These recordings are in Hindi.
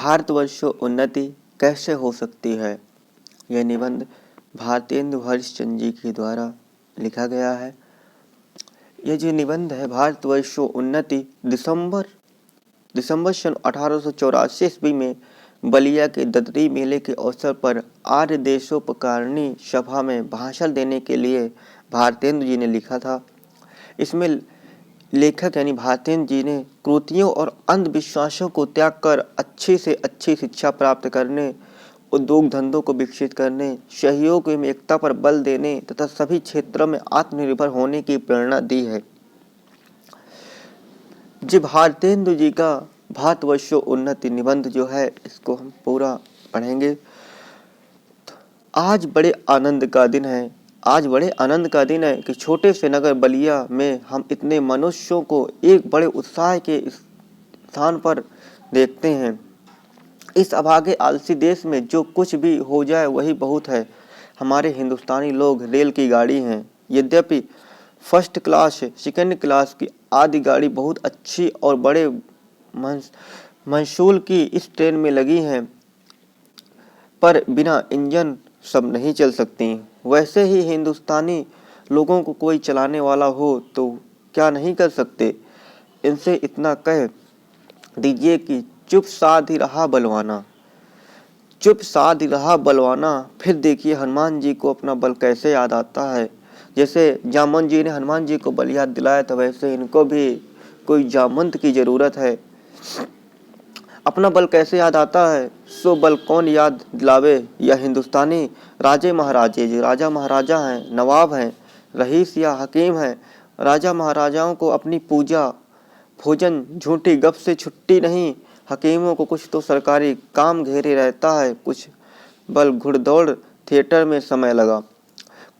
भारतवर्षों उन्नति कैसे हो सकती है। यह निबंध भारतेंदु हरिश्चंद्र जी के द्वारा लिखा गया है। यह जो निबंध है भारतवर्षों उन्नति दिसंबर सन 1884 ईस्वी में बलिया के ददरी मेले के अवसर पर आर्य देशोपकारिणी सभा में भाषण देने के लिए भारतेंदु जी ने लिखा था। इसमें लेखक यानी भारतेंदु जी ने कृतियों और अंधविश्वासों को त्याग कर अच्छी से अच्छी शिक्षा प्राप्त करने, उद्योग धंधों को विकसित करने, सहयोग एवं एकता पर बल देने तथा सभी क्षेत्रों में आत्मनिर्भर होने की प्रेरणा दी है। जी भारतेंदु जी का भारतवर्षों उन्नति निबंध जो है इसको हम पूरा पढ़ेंगे। आज बड़े आनंद का दिन है कि छोटे से नगर बलिया में हम इतने मनुष्यों को एक बड़े उत्साह के स्थान पर देखते हैं। इस अभागे आलसी देश में जो कुछ भी हो जाए वही बहुत है। हमारे हिंदुस्तानी लोग रेल की गाड़ी हैं। यद्यपि फर्स्ट क्लास, सेकंड क्लास की आदि गाड़ी बहुत अच्छी और बड़े मंसूल की इस ट्रेन में लगी हैं, पर बिना इंजन सब नहीं चल सकती। वैसे ही हिंदुस्तानी लोगों को कोई चलाने वाला हो तो क्या नहीं कर सकते। इनसे इतना कह दीजिए कि चुप साध ही रहा बलवाना। फिर देखिए हनुमान जी को अपना बल कैसे याद आता है। जैसे जामन जी ने हनुमान जी को बल याद दिलाया था, वैसे इनको भी कोई जामंत की जरूरत है। अपना बल कैसे याद आता है, सो बल कौन याद दिलावे। या हिंदुस्तानी राजे महाराजे जो राजा महाराजा हैं, नवाब हैं, रईस या हकीम हैं, राजा महाराजाओं को अपनी पूजा भोजन झूठी गप से छुट्टी नहीं। हकीमों को कुछ तो सरकारी काम घेरे रहता है, कुछ बल घुड़दौड़ थिएटर में समय लगा।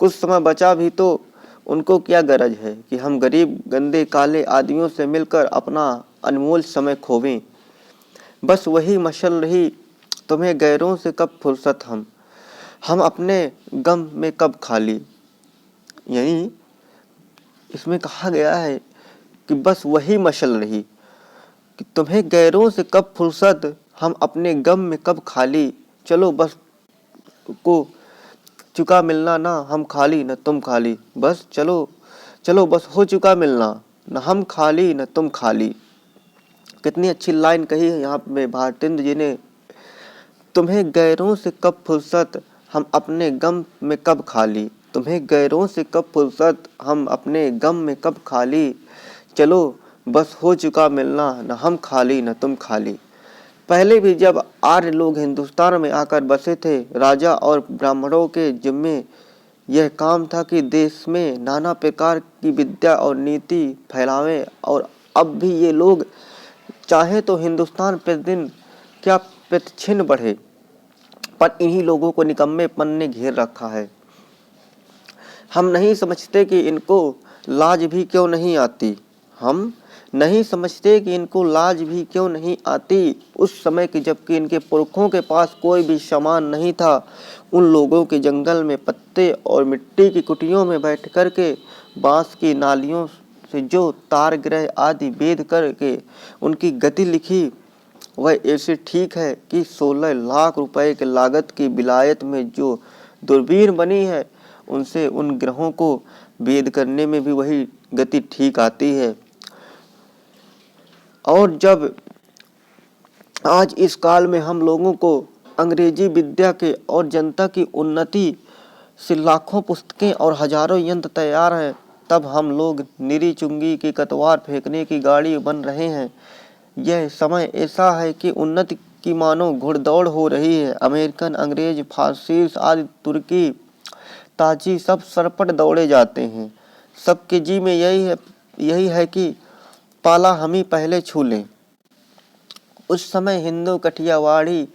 कुछ समय बचा भी तो उनको क्या गरज है कि हम गरीब गंदे काले आदमियों से मिलकर अपना अनमोल समय खोवें। बस वही मशल रही, तुम्हें गैरों से कब फुर्सत, हम अपने गम में कब खाली। यही इसमें कहा गया है कि बस वही मशल रही कि तुम्हें गैरों से कब फुर्सत, हम अपने गम में कब खाली। चलो बस को चुका मिलना, ना हम खाली न तुम खाली। बस चलो बस हो चुका मिलना, न हम खाली न तुम खाली। कितनी अच्छी लाइन कही है यहाँ पे भारतेंदु जी ने। तुम्हें गैरों से कब फुर्सत, हम अपने गम में कब खाली। तुम्हें गैरों से कब फुर्सत, हम अपने गम में कब खाली। चलो बस हो चुका मिलना, न हम खाली न तुम खाली। पहले भी जब आर्य लोग हिंदुस्तान में आकर बसे थे, राजा और ब्राह्मणों के जिम्मे यह काम था कि देश में नाना प्रकार की विद्या और नीति फैलावें। और अब भी ये लोग चाहे तो हिंदुस्तान प्रतिदिन क्या प्रतिछिन्न बढ़े, पर इन्हीं लोगों को निकम्मेपन ने घेर रखा है। हम नहीं समझते कि इनको लाज भी क्यों नहीं आती। उस समय की जबकि इनके पुरखों के पास कोई भी सामान नहीं था, उन लोगों के जंगल में पत्ते और मिट्टी की कुटियों में बैठ कर के बांस की नालियों से जो तार ग्रह आदि वेद करके उनकी गति लिखी, वह ऐसे ठीक है कि 16 लाख रुपए के लागत की विलायत में जो दूरबीन बनी है, उनसे उन ग्रहों को वेद करने में भी वही गति ठीक आती है। और जब आज इस काल में हम लोगों को अंग्रेजी विद्या के और जनता की उन्नति से लाखों पुस्तकें और हजारों यंत्र तैयार हैं, तब हम लोग निरी चुंगी की कतवार फेंकने की गाड़ी बन रहे हैं। यह समय ऐसा है कि उन्नति की मानो घुड़दौड़ हो रही है। अमेरिकन, अंग्रेज, फारसीस आदि तुर्की ताजी सब सरपट दौड़े जाते हैं। सबके जी में यही है कि पाला हम ही पहले छू लें। उस समय हिंदू कठियावाड़ी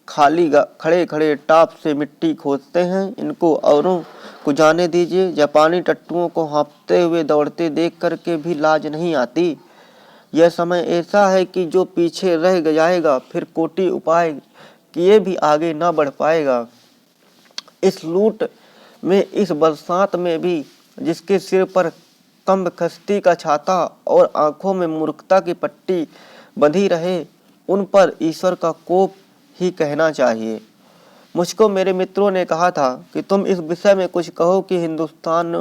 खाली खड़े खड़े टाप से मिट्टी खोदते हैं। इनको औरों को जाने दीजिए, जापानी टट्टुओं को हाँफते हुए दौड़ते देख करके भी लाज नहीं आती। यह समय ऐसा है कि जो पीछे रह जाएगा फिर कोटि उपाय किए भी आगे न बढ़ पाएगा। इस लूट में, इस बरसात में भी जिसके सिर पर कम्ब खस्ती का छाता और आंखों में मूर्खता की पट्टी बंधी रहे, उन पर ईश्वर का कोप ही कहना चाहिए। मुझको मेरे मित्रों ने कहा था कि तुम इस विषय में कुछ कहो कि हिंदुस्तान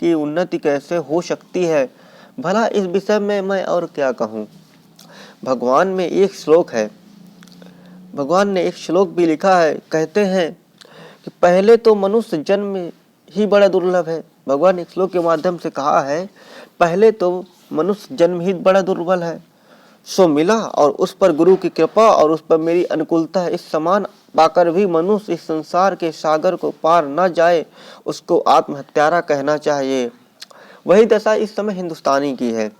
की उन्नति कैसे हो सकती है। भला इस विषय में मैं और क्या कहूँ। भगवान ने एक श्लोक भी लिखा है। कहते हैं कि पहले तो मनुष्य जन्म ही बड़ा दुर्लभ है। भगवान एक श्लोक के माध्यम से कहा है, पहले तो मनुष्य जन्म ही बड़ा दुर्बल है, सो मिला और उस पर गुरु की कृपा और उस पर मेरी अनुकूलता है। इस समान पाकर भी मनुष्य इस संसार के सागर को पार न जाए, उसको आत्महत्यारा कहना चाहिए। वही दशा इस समय हिंदुस्तानी की है।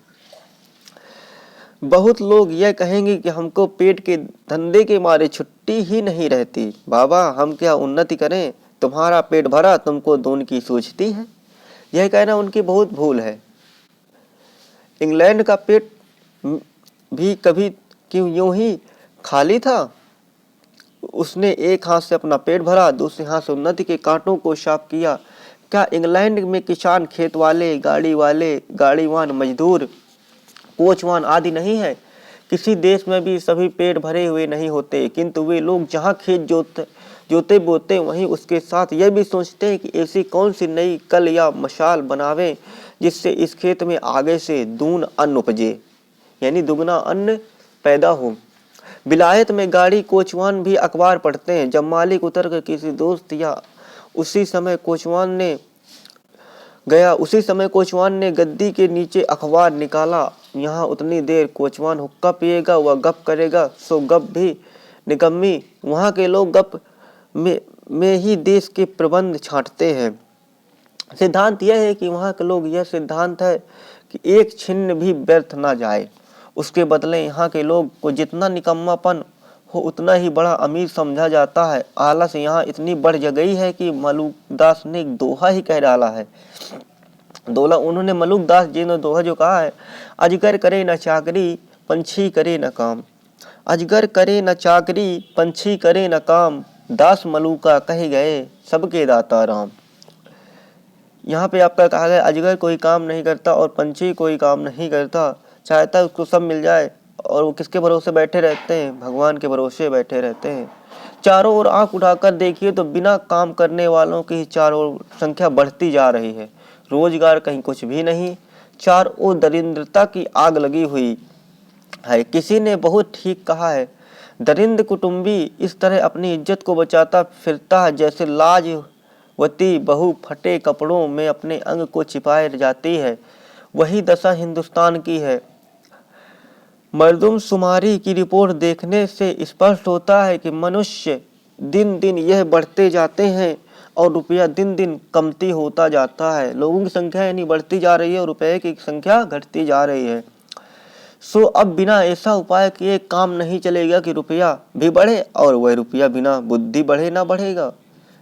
बहुत लोग यह कहेंगे कि हमको पेट के धंधे के मारे छुट्टी ही नहीं रहती। बाबा, हम क्या उन्नति करें, तुम्हारा पेट भरा, तुमको दून की सूझती है। यह कहना उनकी बहुत भूल है। इंग्लैंड का पेट भी कभी क्यों यूं ही खाली था। उसने एक हाथ से अपना पेट भरा, दूसरे हाथ से उन्नति के कांटों को साफ किया। क्या इंग्लैंड में किसान, खेत वाले, गाड़ी वाले, गाड़ीवान, मजदूर, कोचवान आदि नहीं है? किसी देश में भी सभी पेट भरे हुए नहीं होते, किंतु वे लोग जहाँ खेत जोते बोते वहीं उसके साथ यह भी सोचते हैं कि ऐसी कौन सी नई कल या मशाल बनावें जिससे इस खेत में आगे से दून अन्न उपजे, यानी दुगना अन्न पैदा हो। विलायत में गाड़ी कोचवान भी अखबार पढ़ते हैं। जब मालिक उतर कर किसी दोस्त या उसी समय कोचवान ने गद्दी के नीचे अखबार निकाला, यहाँ उतनी देर कोचवान हुक्का पिएगा व गप करेगा, सो गप भी निकम्मी। वहाँ के लोग गप में ही देश के प्रबंध छांटते हैं। सिद्धांत यह है कि वहाँ के लोग, यह सिद्धांत है कि एक छिन्न भी व्यर्थ ना जाए। उसके बदले यहाँ के लोग को जितना निकम्मापन हो उतना ही बड़ा अमीर समझा जाता है। आलस यहाँ इतनी बढ़ गई है कि मलुकदास ने एक दोहा ही कह डाला है। उन्होंने मलुकदास जी ने दोहा जो कहा है, अजगर करे न चाकरी, पंछी करे न काम। अजगर करे न चाकरी, पंछी करे न काम, दास मलुका कहे गए सबके दाता राम। यहाँ पे आपका कहा गया, अजगर कोई काम नहीं करता और पंछी कोई काम नहीं करता, चाहता है उसको सब मिल जाए, और वो किसके भरोसे बैठे रहते हैं? भगवान के भरोसे बैठे रहते हैं। चारों ओर आंख उठाकर देखिए तो बिना काम करने वालों की चारों ओर संख्या बढ़ती जा रही है। रोजगार कहीं कुछ भी नहीं, चारों ओर दरिद्रता की आग लगी हुई है। किसी ने बहुत ठीक कहा है, दरिद्र कुटुंबी इस तरह अपनी इज्जत को बचाता फिरता है जैसे लाजवती बहू फटे कपड़ों में अपने अंग को छिपाए जाती है। वही दशा हिंदुस्तान की है। मरदमशुमारी की रिपोर्ट देखने से स्पष्ट होता है कि मनुष्य दिन दिन यह बढ़ते जाते हैं और रुपया दिन दिन कमती होता जाता है। लोगों की संख्या यानी बढ़ती जा रही है और रुपये की संख्या घटती जा रही है। सो अब बिना ऐसा उपाय किए काम नहीं चलेगा कि रुपया भी बढ़े, और वह रुपया बिना बुद्धि बढ़े ना बढ़ेगा।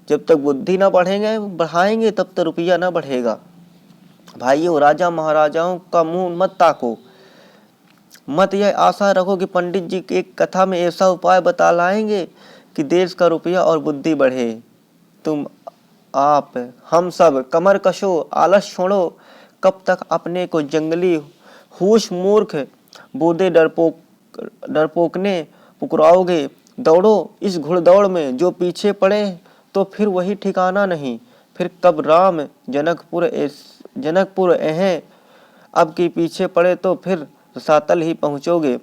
जब तक बुद्धि ना बढ़ाएंगे तब तक रुपया ना बढ़ेगा। भाइयों, राजा महाराजाओं का मुंह मत ताको। मत यह आशा रखो कि पंडित जी की एक कथा में ऐसा उपाय बता लाएंगे कि देश का रुपया और बुद्धि बढ़े। तुम आप हम सब कमर कशो, आलस छोड़ो। कब तक अपने को जंगली होश मूर्ख बूढ़े डरपोक ने पुकराओगे? दौड़ो इस घुड़दौड़ में, जो पीछे पड़े तो फिर वही ठिकाना नहीं। फिर कब राम जनकपुर हैं, अब के पीछे पड़े तो फिर रसातल ही पहुंचोगे।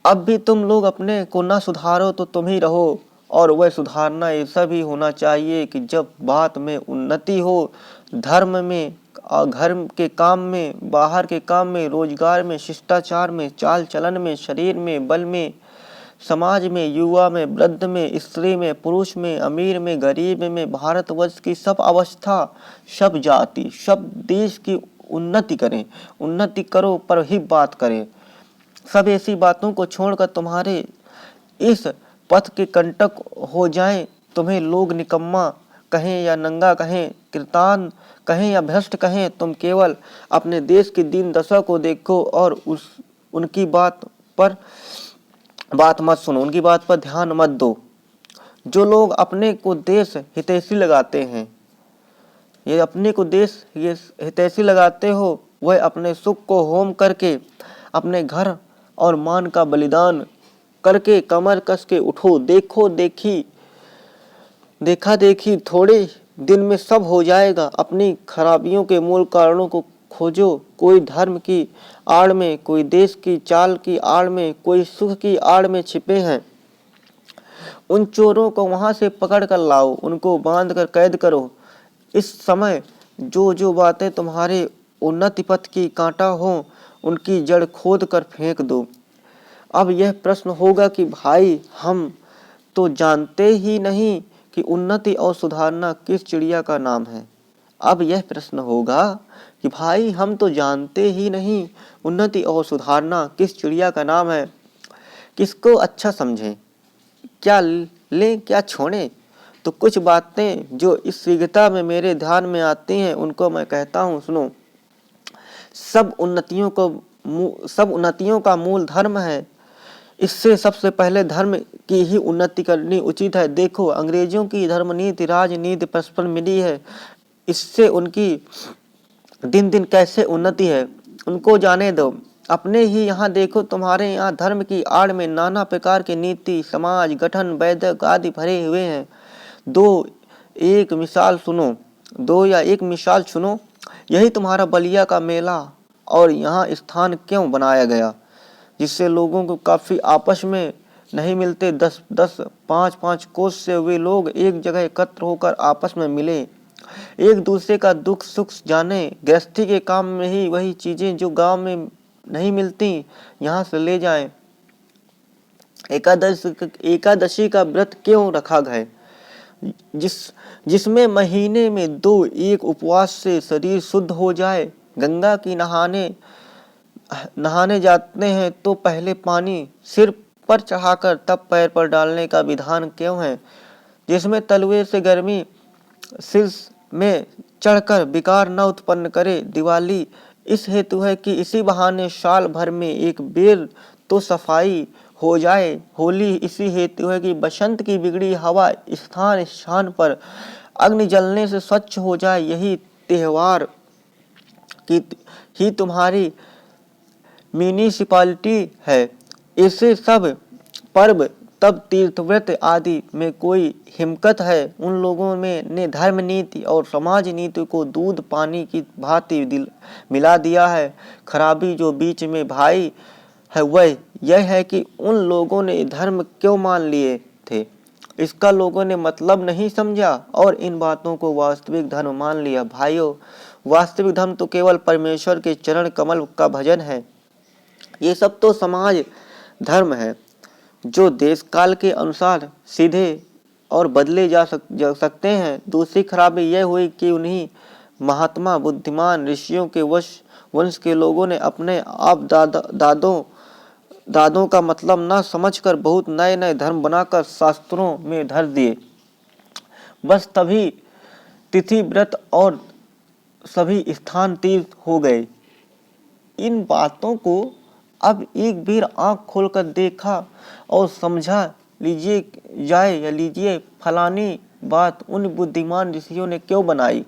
अब भी तुम लोग अपने को ना सुधारो तो तुम ही रहो, और वह सुधारना ऐसा भी होना चाहिए कि जब बात में उन्नति हो, धर्म में, घर के काम में, बाहर के काम में, रोजगार में, शिष्टाचार में, चाल चलन में, शरीर में, बल में, समाज में, युवा में, वृद्ध में, स्त्री में, पुरुष में, अमीर में, गरीब में, भारतवर्ष की सब अवस्था, सब जाति, सब देश की उन्नति करें। उन्नति करो पर ही बात करें। सब ऐसी बातों को छोड़कर तुम्हारे इस पथ के कंटक हो जाएं। तुम्हें लोग निकम्मा कहें या नंगा कहें, कृतान कहें या भ्रष्ट कहें, तुम केवल अपने देश की दीन दशा को देखो और उनकी बात मत सुनो, उनकी बात पर ध्यान मत दो। जो लोग अपने को देश हितैषी लगाते हैं, ये अपने को देश ये हितैषी लगाते हो, वह अपने सुख को होम करके अपने घर और मान का बलिदान करके कमर कस के उठो। देखा देखी थोड़े दिन में सब हो जाएगा। अपनी खराबियों के मूल कारणों को खोजो। कोई धर्म की आड़ में, कोई देश की चाल की आड़ में, कोई सुख की आड़ में छिपे हैं। उन चोरों को वहां से पकड़ कर लाओ, उनको बांध कर कैद करो। इस समय जो जो बातें तुम्हारे उन्नति पथ की कांटा हो, उनकी जड़ खोद कर फेंक दो। अब यह प्रश्न होगा कि भाई हम तो जानते ही नहीं कि उन्नति और सुधारना किस चिड़िया का नाम है। अब यह प्रश्न होगा कि भाई हम तो जानते ही नहीं उन्नति और सुधारना किस चिड़िया का नाम है। किसको अच्छा समझें, क्या लें क्या छोड़ें। तो कुछ बातें जो इस शीघ्रता में मेरे ध्यान में आती हैं उनको मैं कहता हूँ, सुनो। सब उन्नतियों का मूल धर्म है। इससे सबसे पहले धर्म की ही उन्नति करनी उचित है। देखो, अंग्रेजों की धर्म नीति राजनीति परस्पर मिली है। इससे उनकी दिन दिन कैसे उन्नति है उनको जाने दो। अपने ही यहाँ देखो, तुम्हारे यहाँ धर्म की आड़ में नाना प्रकार के नीति समाज गठन वैदिक आदि भरे हुए हैं। दो या एक मिसाल सुनो। यही तुम्हारा बलिया का मेला और यहाँ स्थान क्यों बनाया गया, जिससे लोगों को काफी आपस में नहीं मिलते। 10-10 5-5 कोस से वे लोग एक जगह एकत्र होकर आपस में मिले, एक दूसरे का दुख सुख जाने। गृहस्थी के काम में ही वही चीजें जो गांव में नहीं मिलती यहाँ से ले जाएं। एकादशी का व्रत क्यों रखा गया, जिसमें महीने में 2 उपवास से शरीर शुद्ध हो जाए। गंगा की नहाने जाते हैं तो पहले पानी सिर पर चढ़ाकर तब पैर पर डालने का विधान क्यों है, जिसमें तलवे से गर्मी सिर में चढ़कर विकार न उत्पन्न करे। दिवाली इस हेतु है कि इसी बहाने साल भर में एक बेर तो सफाई हो जाए। होली इसी हेतु है कि बसंत की बिगड़ी हवा स्थान स्थान पर अग्नि जलने से स्वच्छ हो जाए। यही त्योहार की ही तुम्हारी म्यूनिसिपालिटी है। ऐसे सब पर्व तब तीर्थव्रत आदि में कोई हिमकत है। उन लोगों में ने धर्म नीति और समाज नीति को दूध पानी की भांति मिला दिया है। खराबी जो बीच में भाई है वह यह है कि उन लोगों ने धर्म क्यों मान लिए थे, इसका लोगों ने मतलब नहीं समझा और इन बातों को वास्तविक धर्म मान लिया। भाइयों, वास्तविक धर्म तो केवल परमेश्वर के चरण कमल का भजन है। ये सब तो समाज धर्म है जो देश काल के अनुसार सीधे और बदले जा सकते हैं। दूसरी खराबी यह हुई कि उन्हीं महात्मा बुद्धिमान ऋषियों के वंश के लोगों ने अपने आप दादों का मतलब न समझकर बहुत नए नए धर्म बनाकर शास्त्रों में धर दिए। बस तभी तिथि व्रत और सभी स्थान तीर्थ हो गए। इन बातों को अब एक बार आंख खोलकर देखा और समझा लीजिए फलानी बात उन बुद्धिमान ऋषियों ने क्यों बनाई।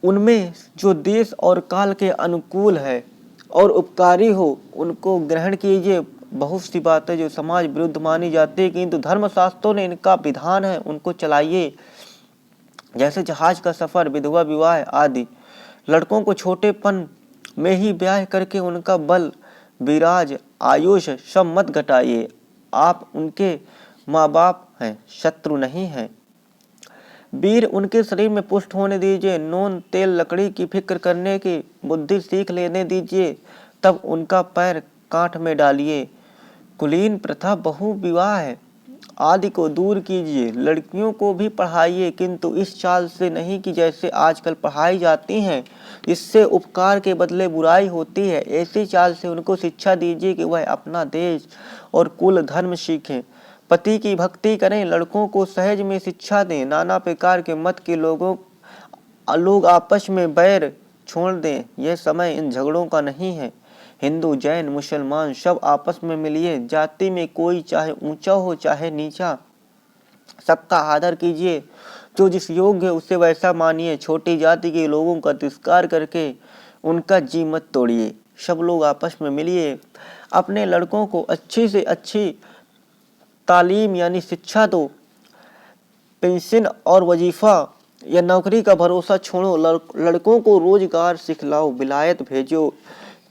उनमें जो देश और काल के अनुकूल है और उपकारी हो उनको ग्रहण कीजिए। बहुत सी बातें जो समाज विरुद्ध मानी जाती है किंतु धर्मशास्त्रों ने इनका विधान है उनको चलाइए। जैसे जहाज का सफर, विधवा विवाह आदि। लड़कों को छोटेपन में ही ब्याह करके उनका बल विराज आयुष सब मत घटाइए। आप उनके माँ बाप हैं, शत्रु नहीं हैं। वीर उनके शरीर में पुष्ट होने दीजिए। नून तेल लकड़ी की फिक्र करने की बुद्धि सीख लेने दीजिए, तब उनका पैर कांठ में डालिए। कुलीन प्रथा, बहु विवाह आदि को दूर कीजिए। लड़कियों को भी पढ़ाइए किंतु इस चाल से नहीं कि जैसे आजकल पढ़ाई जाती हैं, इससे उपकार के बदले बुराई होती है। ऐसी चाल से उनको शिक्षा दीजिए कि वह अपना देश और कुल धर्म सीखें, पति की भक्ति करें। लड़कों को सहज में शिक्षा दें। नाना प्रकार के मत के लोग आपस में बैर छोड़ दें। यह समय इन झगड़ों का नहीं है। हिंदू जैन मुसलमान सब आपस में मिलिए। जाति में कोई चाहे ऊंचा हो चाहे नीचा, सबका आदर कीजिए। जो जिस योग्य है उसे वैसा मानिए। छोटी जाति के लोगों का तिरस्कार करके उनका जी मत तोड़िए। सब लोग आपस में मिलिए। अपने लड़कों को अच्छी से अच्छी तालीम यानी शिक्षा दो। पेंशन और वजीफा या नौकरी का भरोसा छोड़ो, लड़कों को रोजगार सिखलाओ, विलायत भेजो,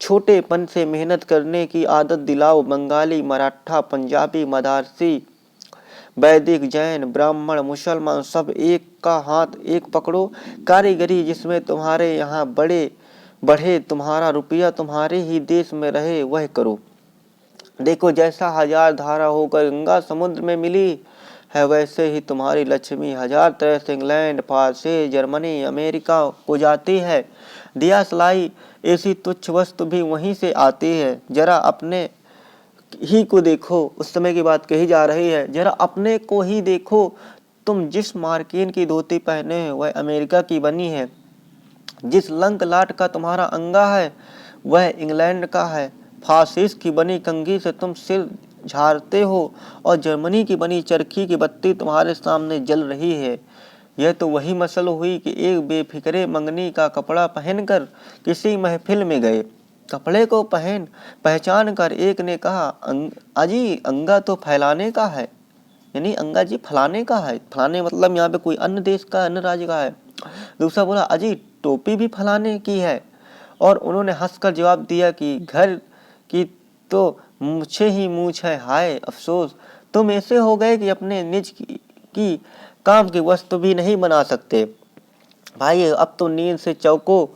छोटेपन से मेहनत करने की आदत दिलाओ। बंगाली, मराठा, पंजाबी, मदारसी, वैदिक, जैन, ब्राह्मण, मुसलमान सब एक का हाथ एक पकड़ो। कारीगरी जिसमें तुम्हारे यहाँ बढ़े, तुम्हारा रुपया तुम्हारे ही देश में रहे, वह करो। देखो जैसा हजार धारा होकर गंगा समुद्र में मिली है, वैसे ही तुम्हारी लक्ष्मी हजार तरह से इंग्लैंड, फारस, जर्मनी, अमेरिका को जाती है। दिया सलाई ऐसी तुच्छ वस्तु भी वहीं से आती है। जरा अपने ही को देखो, उस समय की बात कही जा रही है, जरा अपने को ही देखो, तुम जिस मार्किन की धोती पहने हो वह अमेरिका की बनी है, जिस लंक लाट का तुम्हारा अंगा है वह इंग्लैंड का है, फासिस की बनी कंघी से तुम सिर झाड़ते हो और जर्मनी की बनी चरखी की बत्ती तुम्हारे सामने जल रही है। यह तो वही मसल हुई कि एक बेफिक्रे मंगनी का कपड़ा पहनकर किसी महफिल में गए। कपड़े को पहचान कर एक ने कहा, अजी अंगा तो फैलाने का है, यानी अंगा जी फलाने का है। फलाने मतलब यहाँ पे कोई अन्य देश का, अन्य राज्य का है। दूसरा बोला, अजी टोपी भी फलाने की है। और उन्होंने हंसकर जवाब दिया कि घर की तो मुझे ही मूछ है, हाय अफसोस, तुम ऐसे हो गए कि अपने निज की काम की वस्तु भी नहीं बना सकते। भाई अब तो नींद से चौंको,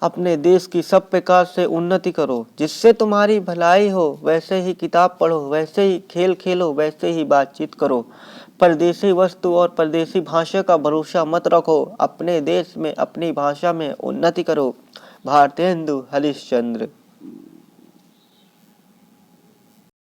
अपने देश की सब प्रकार से उन्नति करो, जिससे तुम्हारी भलाई हो। वैसे ही किताब पढ़ो, वैसे ही खेल खेलो, वैसे ही बातचीत करो। परदेशी वस्तु और परदेशी भाषा का भरोसा मत रखो, अपने देश में अपनी भाषा में उन्नति करो। भारतेंदु हरिश्चंद्र।